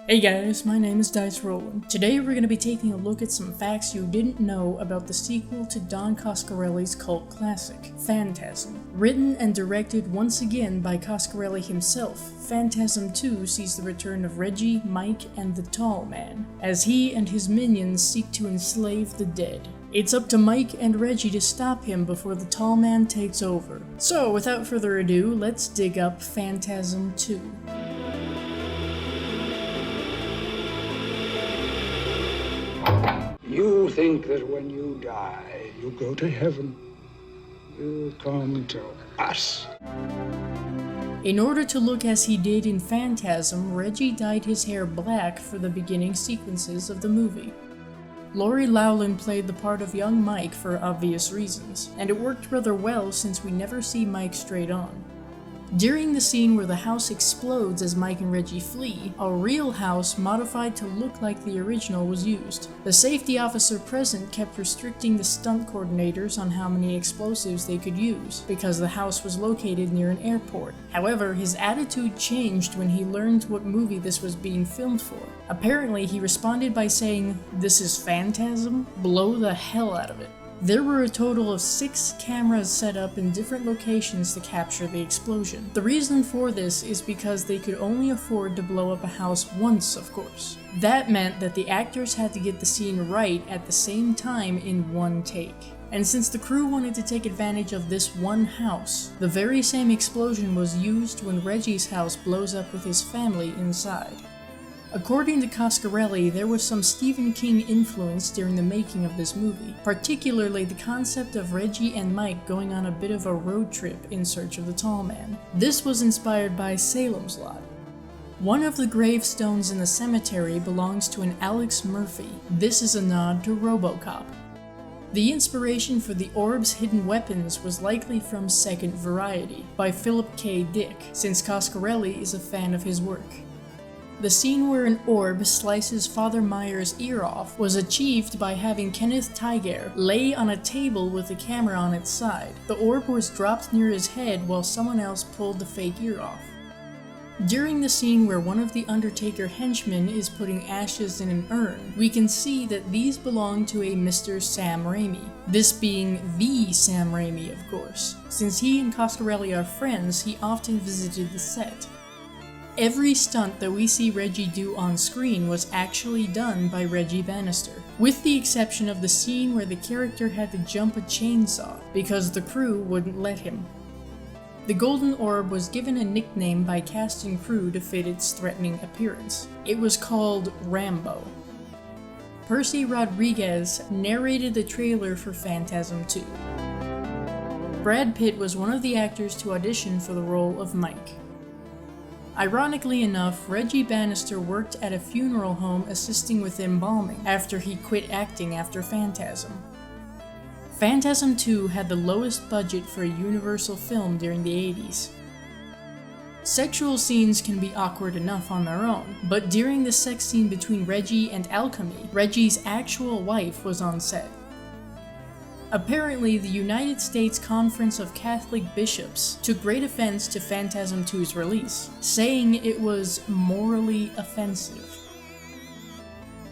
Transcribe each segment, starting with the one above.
Hey guys, my name is Dice Rollin'. Today we're going to be taking a look at some facts you didn't know about the sequel to Don Coscarelli's cult classic, Phantasm. Written and directed once again by Coscarelli himself, Phantasm II sees the return of Reggie, Mike, and the Tall Man, as he and his minions seek to enslave the dead. It's up to Mike and Reggie to stop him before the Tall Man takes over. So without further ado, let's dig up Phantasm II. You think that when you die, you go to heaven. You come to us. In order to look as he did in Phantasm, Reggie dyed his hair black for the beginning sequences of the movie. Lori Loughlin played the part of young Mike for obvious reasons, and it worked rather well since we never see Mike straight on. During the scene where the house explodes as Mike and Reggie flee, a real house modified to look like the original was used. The safety officer present kept restricting the stunt coordinators on how many explosives they could use, because the house was located near an airport. However, his attitude changed when he learned what movie this was being filmed for. Apparently, he responded by saying, "This is Phantasm? Blow the hell out of it." There were a total of 6 cameras set up in different locations to capture the explosion. The reason for this is because they could only afford to blow up a house once, of course. That meant that the actors had to get the scene right at the same time in one take. And since the crew wanted to take advantage of this one house, the very same explosion was used when Reggie's house blows up with his family inside. According to Coscarelli, there was some Stephen King influence during the making of this movie, particularly the concept of Reggie and Mike going on a bit of a road trip in search of the Tall Man. This was inspired by Salem's Lot. One of the gravestones in the cemetery belongs to an Alex Murphy. This is a nod to RoboCop. The inspiration for the orb's hidden weapons was likely from Second Variety by Philip K. Dick, since Coscarelli is a fan of his work. The scene where an orb slices Father Meyer's ear off was achieved by having Kenneth Tiger lay on a table with the camera on its side. The orb was dropped near his head while someone else pulled the fake ear off. During the scene where one of the Undertaker henchmen is putting ashes in an urn, we can see that these belong to a Mr. Sam Raimi. This being the Sam Raimi, of course. Since he and Coscarelli are friends, he often visited the set. Every stunt that we see Reggie do on screen was actually done by Reggie Bannister, with the exception of the scene where the character had to jump a chainsaw because the crew wouldn't let him. The golden orb was given a nickname by cast and crew to fit its threatening appearance. It was called Rambo. Percy Rodriguez narrated the trailer for Phantasm II. Brad Pitt was one of the actors to audition for the role of Mike. Ironically enough, Reggie Bannister worked at a funeral home assisting with embalming after he quit acting after Phantasm. Phantasm II had the lowest budget for a Universal film during the 80s. Sexual scenes can be awkward enough on their own, but during the sex scene between Reggie and Alchemy, Reggie's actual wife was on set. Apparently, the United States Conference of Catholic Bishops took great offense to Phantasm II's release, saying it was morally offensive.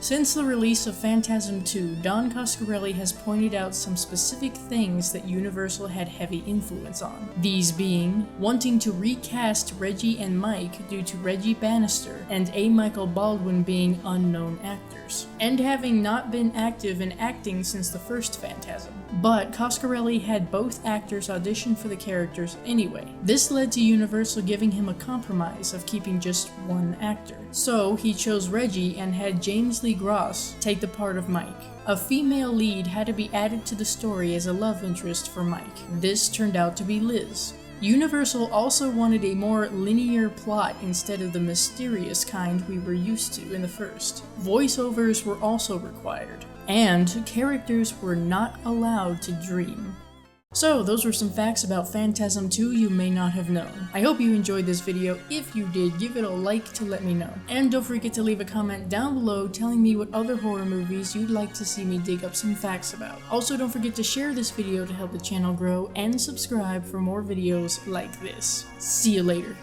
Since the release of Phantasm II, Don Coscarelli has pointed out some specific things that Universal had heavy influence on. These being, wanting to recast Reggie and Mike due to Reggie Bannister and A. Michael Baldwin being unknown actors, and having not been active in acting since the first Phantasm. But Coscarelli had both actors audition for the characters anyway. This led to Universal giving him a compromise of keeping just one actor. So he chose Reggie and had James Lee Gross take the part of Mike. A female lead had to be added to the story as a love interest for Mike. This turned out to be Liz. Universal also wanted a more linear plot instead of the mysterious kind we were used to in the first. Voiceovers were also required, and characters were not allowed to dream. So, those were some facts about Phantasm II you may not have known. I hope you enjoyed this video. If you did, give it a like to let me know. And don't forget to leave a comment down below telling me what other horror movies you'd like to see me dig up some facts about. Also, don't forget to share this video to help the channel grow, and subscribe for more videos like this. See you later.